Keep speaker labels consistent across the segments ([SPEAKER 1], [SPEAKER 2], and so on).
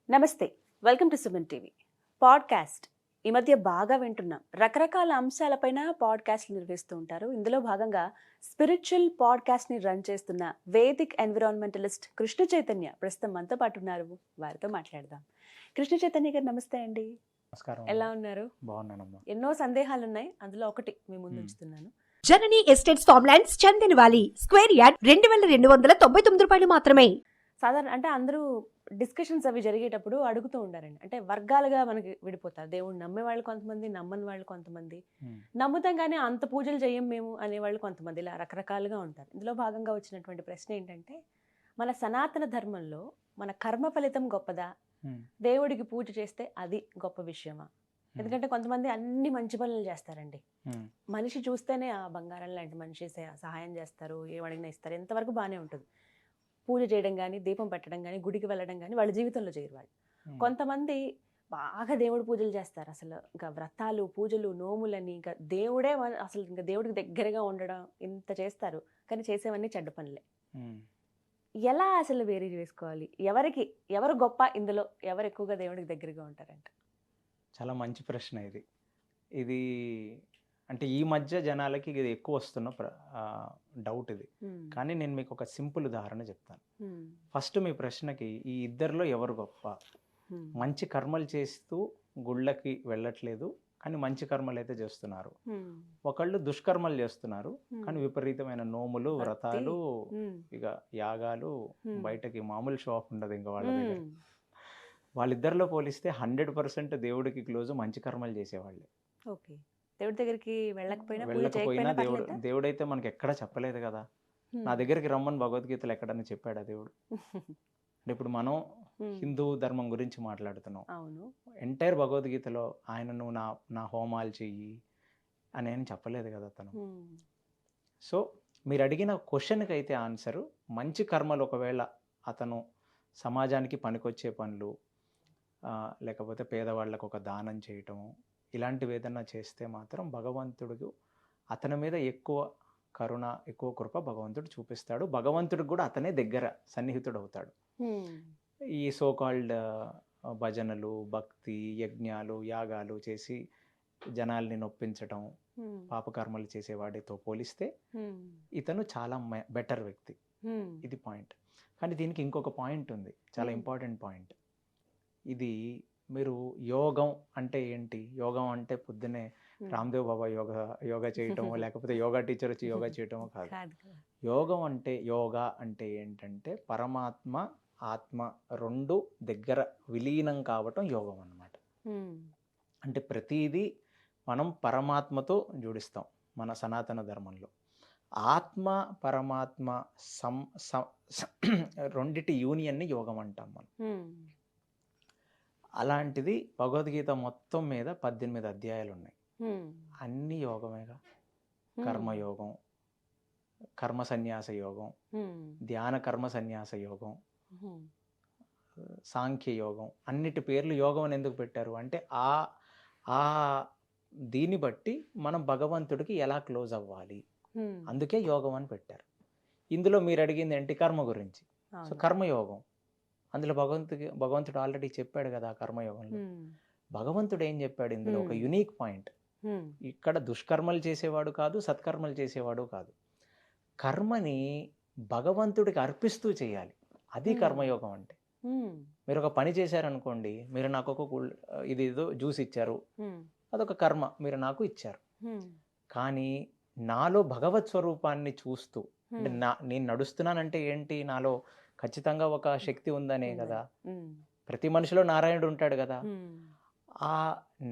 [SPEAKER 1] నమస్తే, welcome to Suman TV. Podcast ఈ మధ్య బాగా వింటున్నాం. రకరకాల అంశాలపైన పాడ్కాస్ట్లు నిర్వహిస్తూ ఉంటారు. ఇందులో భాగంగా స్పిరిచువల్ పాడ్కాస్ట్ని రన్ చేస్తున్న వేదిక్ ఎన్విరాన్మెంటలిస్ట్ కృష్ణ చైతన్య ప్రస్తుతం మనతో పాటు ఉన్నారు. వారితో మాట్లాడదాం. కృష్ణ చైతన్య గారు నమస్తే అండి.
[SPEAKER 2] నమస్కారం.
[SPEAKER 1] ఎలా ఉన్నారు?
[SPEAKER 2] బాగున్నానమ్మా.
[SPEAKER 1] ఎన్నో సందేహాలు ఉన్నాయి, అందులో ఒకటి మీ ముందు ఉంచుతున్నాను.
[SPEAKER 3] జననీ ఎస్టేట్స్ ఫార్మ్లాండ్స్ చందనవాలి స్క్వేర్ యార్డ్ 2299 రూపాయలు మాత్రమే.
[SPEAKER 1] సాధారణ అంటే అందరూ డిస్కషన్స్ అవి జరిగేటప్పుడు అడుగుతూ ఉండారండి. అంటే వర్గాలుగా మనకి విడిపోతారు. దేవుడు నమ్మే వాళ్ళు కొంతమంది, నమ్మని వాళ్ళు కొంతమంది, నమ్ముతాం కానీ అంత పూజలు చేయం మేము అనేవాళ్ళు కొంతమంది, ఇలా రకరకాలుగా ఉంటారు. ఇందులో భాగంగా వచ్చినటువంటి ప్రశ్న ఏంటంటే, మన సనాతన ధర్మంలో మన కర్మ ఫలితం గొప్పదా, దేవుడికి పూజ చేస్తే అది గొప్ప విషయమా? ఎందుకంటే కొంతమంది అన్ని మంచి పనులు చేస్తారండి. మనిషి చూస్తేనే ఆ బంగారం లాంటి మనిషి సహాయం చేస్తారు, ఏం అడిగినా ఇస్తారు, ఎంతవరకు బాగానే ఉంటుంది. పూజ చేయడం కానీ, దీపం పెట్టడం కానీ, గుడికి వెళ్ళడం కానీ వాళ్ళ జీవితంలో చేయరు వాళ్ళు. కొంతమంది బాగా దేవుడి పూజలు చేస్తారు, అసలు ఇంకా వ్రతాలు, పూజలు, నోములని, ఇంకా దేవుడే అసలు ఇంకా దేవుడికి దగ్గరగా ఉండడం ఇంత చేస్తారు, కానీ చేసేవన్నీ చెడ్డ పనులే. ఎలా అసలు వేరే చేసుకోవాలి? ఎవరు గొప్ప ఇందులో, ఎవరు ఎక్కువగా దేవుడికి దగ్గరగా ఉంటారంట?
[SPEAKER 2] చాలా మంచి ప్రశ్న ఇది. ఇది అంటే ఈ మధ్య జనాలకి ఇది ఎక్కువ వస్తున్న డౌట్ ఇది. కానీ నేను మీకు ఒక సింపుల్ ఉదాహరణ చెప్తాను. ఫస్ట్ మీ ప్రశ్నకి, ఈ ఇద్దరిలో ఎవరు గొప్ప? మంచి కర్మలు చేస్తూ గుళ్ళకి వెళ్ళట్లేదు కానీ మంచి కర్మలు అయితే చేస్తున్నారు. ఒకళ్ళు దుష్కర్మలు చేస్తున్నారు కానీ విపరీతమైన నోములు, వ్రతాలు, ఇక యాగాలు, బయటకి మామూలు షో ఆఫ్ ఉండదు ఇంకా వాళ్ళ దగ్గర. వాళ్ళిద్దరిలో పోలిస్తే 100% దేవుడికి క్లోజ్ మంచి కర్మలు చేసేవాళ్ళే.
[SPEAKER 1] ఓకే, దేవుడి దగ్గరికి
[SPEAKER 2] వెళ్ళకపోయినా దేవుడైతే మనకి ఎక్కడ చెప్పలేదు కదా. నా దగ్గరికి రమ్మని భగవద్గీతలు ఎక్కడన్నా చెప్పాడా దేవుడు? అంటే ఇప్పుడు మనం హిందూ ధర్మం గురించి మాట్లాడుతున్నాం. ఎంటైర్ భగవద్గీతలో ఆయన నువ్వు నా హోమాలు చెయ్యి అని ఏం చెప్పలేదు కదా తను. సో మీరు అడిగిన క్వశ్చన్కి అయితే ఆన్సరు, మంచి కర్మలు ఒకవేళ అతను సమాజానికి పనికొచ్చే పనులు, లేకపోతే పేదవాళ్ళకు ఒక దానం చేయటము, ఇలాంటివి ఏదన్నా చేస్తే మాత్రం భగవంతుడు అతని మీద ఎక్కువ కరుణ, ఎక్కువ కృప భగవంతుడు చూపిస్తాడు. భగవంతుడికి కూడా అతనే దగ్గర సన్నిహితుడు అవుతాడు. ఈ సోకాల్డ్ భజనలు, భక్తి, యజ్ఞాలు, యాగాలు చేసి జనాల్ని నొప్పించటం, పాపకర్మలు చేసేవాడితో పోలిస్తే ఇతను చాలా బెటర్ వ్యక్తి. ఇది పాయింట్. కానీ దీనికి ఇంకొక పాయింట్ ఉంది, చాలా ఇంపార్టెంట్ పాయింట్. ఇది మీరు యోగం అంటే ఏంటి? యోగం అంటే పొద్దునే రామ్దేవ్ బాబా యోగా చేయటమో, లేకపోతే యోగా టీచర్ వచ్చి యోగా చేయటమో కాదు. యోగా అంటే ఏంటంటే పరమాత్మ, ఆత్మ రెండు దగ్గర విలీనం కావటం యోగం అన్నమాట. అంటే ప్రతిదీ మనం పరమాత్మతో జోడిస్తాం మన సనాతన ధర్మంలో. ఆత్మ పరమాత్మ రెండిటి యూనియన్ని యోగం అంటాం మనం. అలాంటిది భగవద్గీత మొత్తం మీద 18 అధ్యాయాలు ఉన్నాయి. అన్ని యోగమేగా. కర్మయోగం, కర్మ సన్యాస యోగం, ధ్యాన కర్మ సన్యాస యోగం, సాంఖ్య యోగం, అన్నిటి పేర్లు యోగం అని ఎందుకు పెట్టారు అంటే ఆ దీన్ని బట్టి మనం భగవంతుడికి ఎలా క్లోజ్ అవ్వాలి, అందుకే యోగం అని పెట్టారు. ఇందులో మీరు అడిగింది ఏంటి? కర్మ గురించి. సో కర్మయోగం, అందులో భగవంతుడు ఆల్రెడీ చెప్పాడు కదా. కర్మయోగంలో భగవంతుడు ఏం చెప్పాడు? ఇందులో ఒక యునిక్ పాయింట్. ఇక్కడ దుష్కర్మలు చేసేవాడు కాదు, సత్కర్మలు చేసేవాడు కాదు. కర్మని భగవంతుడికి అర్పిస్తూ చేయాలి, అది కర్మయోగం అంటే. మీరు ఒక పని చేశారనుకోండి, మీరు నాకు ఇది ఏదో జ్యూస్ ఇచ్చారు, అదొక కర్మ, మీరు నాకు ఇచ్చారు. కానీ నాలో భగవత్ స్వరూపాన్ని చూస్తూ, అంటే నేను నడుస్తున్నానంటే ఏంటి? నాలో ఖచ్చితంగా ఒక శక్తి ఉందనే కదా. ప్రతి మనిషిలో నారాయణుడు ఉంటాడు కదా. ఆ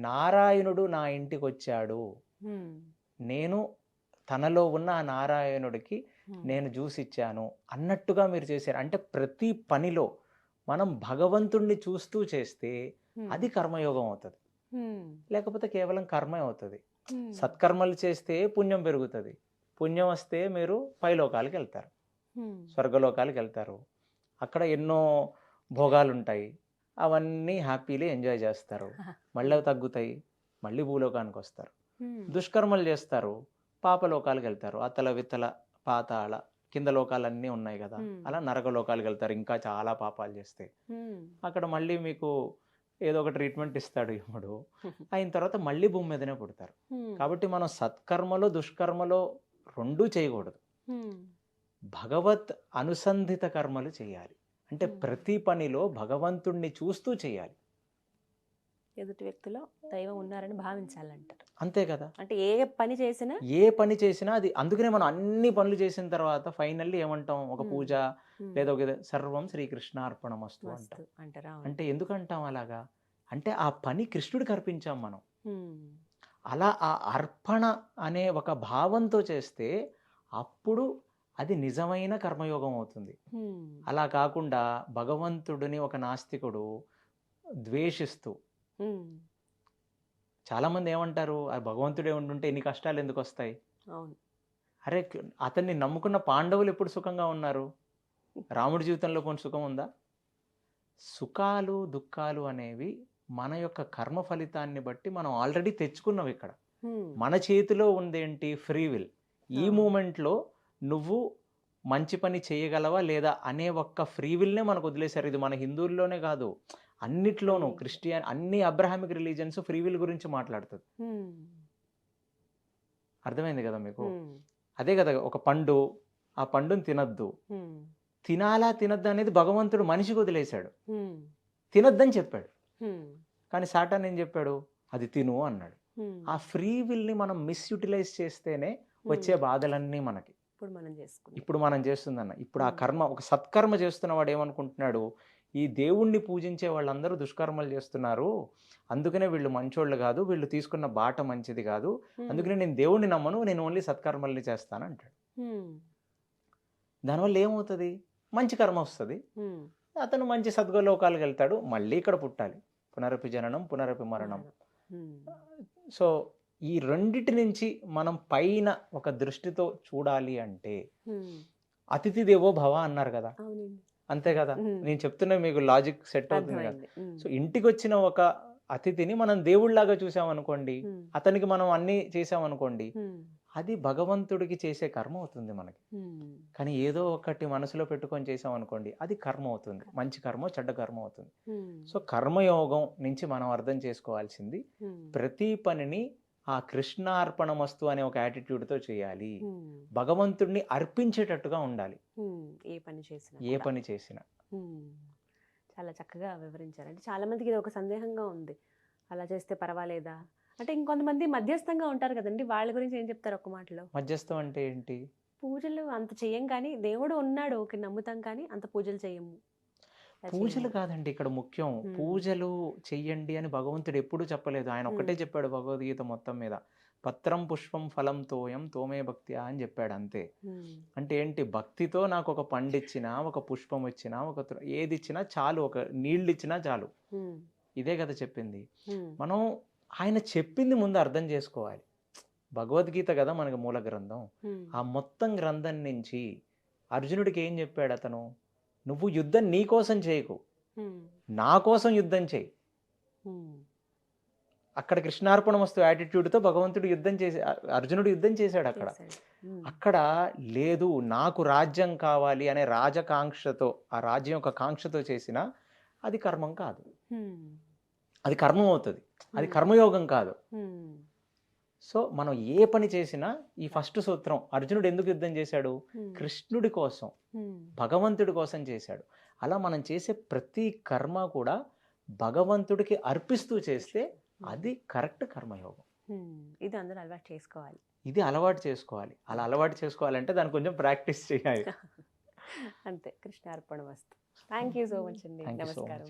[SPEAKER 2] నారాయణుడు నా ఇంటికి వచ్చాడు, నేను తనలో ఉన్న ఆ నారాయణుడికి నేను జ్యూస్ ఇచ్చాను అన్నట్టుగా మీరు చేశారు. అంటే ప్రతి పనిలో మనం భగవంతుణ్ణి చూస్తూ చేస్తే అది కర్మయోగం అవుతుంది, లేకపోతే కేవలం కర్మే అవుతుంది. సత్కర్మలు చేస్తే పుణ్యం పెరుగుతుంది, పుణ్యం వస్తే మీరు పైలోకాలకి వెళ్తారు, స్వర్గలోకాలకి వెళ్తారు. అక్కడ ఎన్నో భోగాలు ఉంటాయి, అవన్నీ హ్యాపీలీ ఎంజాయ్ చేస్తారు. మళ్ళీ అవి తగ్గుతాయి, మళ్ళీ భూలోకానికి వస్తారు. దుష్కర్మలు చేస్తారు, పాపలోకాలకు వెళ్తారు, అతల విత్తల పాతాళ కింద లోకాలన్నీ ఉన్నాయి కదా, అలా నరక లోకాలకు వెళ్తారు ఇంకా చాలా పాపాలు చేస్తే. అక్కడ మళ్ళీ మీకు ఏదో ఒక ట్రీట్మెంట్ ఇస్తాడు యముడు. అయిన తర్వాత మళ్ళీ భూమి మీదనే పుడతారు. కాబట్టి మనం సత్కర్మలో దుష్కర్మలో రెండూ చేయకూడదు. భగవత్ అనుసంధిత కర్మలు చేయాలి. అంటే ప్రతి పనిలో భగవంతుణ్ణి చూస్తూ చేయాలి.
[SPEAKER 1] ఎదుటి వ్యక్తిలో దైవం ఉన్నారని భావించాలంటారు.
[SPEAKER 2] అంతే కదా.
[SPEAKER 1] అంటే ఏ పని చేసినా అది, అందుకనే మనం అన్ని పనులు చేసిన తర్వాత ఫైనల్లీ ఏమంటాం, ఒక పూజ లేదా ఒక సర్వం శ్రీకృష్ణార్పణమస్తు అంటాం. అంటే ఎందుకు అంటాం అలాగా? అంటే ఆ పని కృష్ణుడికి అర్పించాం మనం. అలా ఆ అర్పణ అనే ఒక భావంతో చేస్తే అప్పుడు అది నిజమైన కర్మయోగం అవుతుంది. అలా కాకుండా భగవంతుడిని ఒక నాస్తికుడు ద్వేషిస్తూ, చాలా మంది ఏమంటారు, ఆ భగవంతుడే ఉండుంటే ఎన్ని కష్టాలు ఎందుకు వస్తాయి? అరే, అతన్ని నమ్ముకున్న పాండవులు ఎప్పుడు సుఖంగా ఉన్నారు? రాముడి జీవితంలో కొన్ని సుఖం ఉందా? సుఖాలు దుఃఖాలు అనేవి మన యొక్క కర్మ ఫలితాన్ని బట్టి మనం ఆల్రెడీ తెచ్చుకున్నాం. ఇక్కడ మన చేతిలో ఉందేంటి? Free will. ఈ మూమెంట్లో నువ్వు మంచి పని చేయగలవా లేదా అనే ఒక్క ఫ్రీ విల్నే మనకు వదిలేశారు. ఇది మన హిందువుల్లోనే కాదు, అన్నిట్లోనూ క్రిస్టియన్, అన్ని అబ్రహామిక్ రిలీజన్స్ ఫ్రీ విల్ గురించి మాట్లాడుతుంది. అర్థమైంది కదా మీకు? అదే కదా, ఒక పండు, ఆ పండుని తినద్దు, తినాలా తినద్దు అనేది భగవంతుడు మనిషికి వదిలేశాడు. తినద్దని చెప్పాడు, కానీ సాటాన్ ఏం చెప్పాడు? అది తిను అన్నాడు. ఆ ఫ్రీ విల్ని మనం మిస్యూటిలైజ్ చేస్తేనే వచ్చే బాధలన్నీ మనకి ఇప్పుడు మనం చేస్తుందన్న. ఇప్పుడు ఆ కర్మ, ఒక సత్కర్మ చేస్తున్న వాడు ఏమనుకుంటున్నాడు, ఈ దేవుణ్ణి పూజించే వాళ్ళందరూ దుష్కర్మలు చేస్తున్నారు, అందుకనే వీళ్ళు మంచోళ్ళు కాదు, వీళ్ళు తీసుకున్న బాట మంచిది కాదు, అందుకనే నేను దేవుణ్ణి నమ్మను, నేను ఓన్లీ సత్కర్మల్ని చేస్తాను అంటాడు. దానివల్ల ఏమవుతుంది? మంచి కర్మ వస్తుంది, అతను మంచి సద్గలోకాలకు వెళ్తాడు, మళ్ళీ ఇక్కడ పుట్టాలి. పునరపి జననం పునరపి మరణం. సో ఈ రెండిటి నుంచి మనం పైన ఒక దృష్టితో చూడాలి అంటే అతిథి దేవో భవ అన్నారు కదా, అంతే కదా. నేను చెప్తున్నా మీకు లాజిక్ సెట్ అవుతుంది కదా. సో ఇంటికి వచ్చిన ఒక అతిథిని మనం దేవుళ్లాగా చూసామనుకోండి, అతనికి మనం అన్ని చేసామనుకోండి, అది భగవంతుడికి చేసే కర్మ అవుతుంది మనకి. కానీ ఏదో ఒకటి మనసులో పెట్టుకొని చేసామనుకోండి, అది కర్మ అవుతుంది, మంచి కర్మ చెడ్డ కర్మ అవుతుంది. సో కర్మయోగం నుంచి మనం అర్థం చేసుకోవాల్సింది, ప్రతి పనిని ఆ కృష్ణార్పణమస్తు అనే ఒక యాటిట్యూడ్తో చేయాలి, భగవంతుడిని అర్పించేటట్టుగా ఉండాలి ఏ పని చేసినా. చాలా చక్కగా వివరించారు. అంటే చాలా మందికి ఇది ఒక సందేహంగా ఉంది, అలా చేస్తే పర్వాలేదా అంటే. ఇంకొంతమంది మధ్యస్థంగా ఉంటారు కదండి, వాళ్ళ గురించి ఏం చెప్తారు ఒక మాటలో?
[SPEAKER 2] మధ్యస్థం అంటే ఏంటి?
[SPEAKER 1] పూజలు అంత చెయ్యం కానీ దేవుడు ఉన్నాడు ఓకే నమ్ముతాం కానీ అంత పూజలు చేయము.
[SPEAKER 2] పూజలు కాదండి ఇక్కడ ముఖ్యం. పూజలు చెయ్యండి అని భగవంతుడు ఎప్పుడూ చెప్పలేదు. ఆయన ఒక్కటే చెప్పాడు భగవద్గీత మొత్తం మీద, పత్రం పుష్పం ఫలం తోయం తోమే భక్తి అని చెప్పాడు అంతే. అంటే ఏంటి? భక్తితో నాకు ఒక పండు ఇచ్చినా, ఒక పుష్పం ఇచ్చినా, ఏది ఇచ్చినా చాలు, ఒక నీళ్ళు ఇచ్చినా చాలు. ఇదే కదా చెప్పింది. మనం ఆయన చెప్పింది ముందు అర్థం చేసుకోవాలి. భగవద్గీత కదా మనకి మూల గ్రంథం. ఆ మొత్తం గ్రంథం నుంచి అర్జునుడికి ఏం చెప్పాడు అతను? నువ్వు యుద్ధం నీ కోసం చేయకు, నా కోసం యుద్ధం చేయి. అక్కడ కృష్ణార్పణమస్తు యాటిట్యూడ్తో భగవంతుడు యుద్ధం చేసి, అర్జునుడు యుద్ధం చేశాడు అక్కడ. అక్కడ లేదు నాకు రాజ్యం కావాలి అనే రాజకాంక్షతో, ఆ రాజ్యం యొక్క కాంక్షతో చేసిన అది కర్మం కాదు, అది కర్మం అవుతుంది, అది కర్మయోగం కాదు. సో మనం ఏ పని చేసినా ఈ ఫస్ట్ సూత్రం, అర్జునుడు ఎందుకు యుద్ధం చేశాడు? కృష్ణుడి కోసం, భగవంతుడి కోసం చేశాడు. అలా మనం చేసే ప్రతి కర్మ కూడా భగవంతుడికి అర్పిస్తూ చేస్తే అది కరెక్ట్ కర్మయోగం.
[SPEAKER 1] ఇది అందరూ అలవాటు చేసుకోవాలి.
[SPEAKER 2] ఇది అలవాటు చేసుకోవాలి. అలా అలవాటు చేసుకోవాలంటే దాన్ని కొంచెం ప్రాక్టీస్ చేయాలి.
[SPEAKER 1] అంతే. కృష్ణార్పణమస్తు. థ్యాంక్ యూ సో మచ్ అండి. నమస్కారం.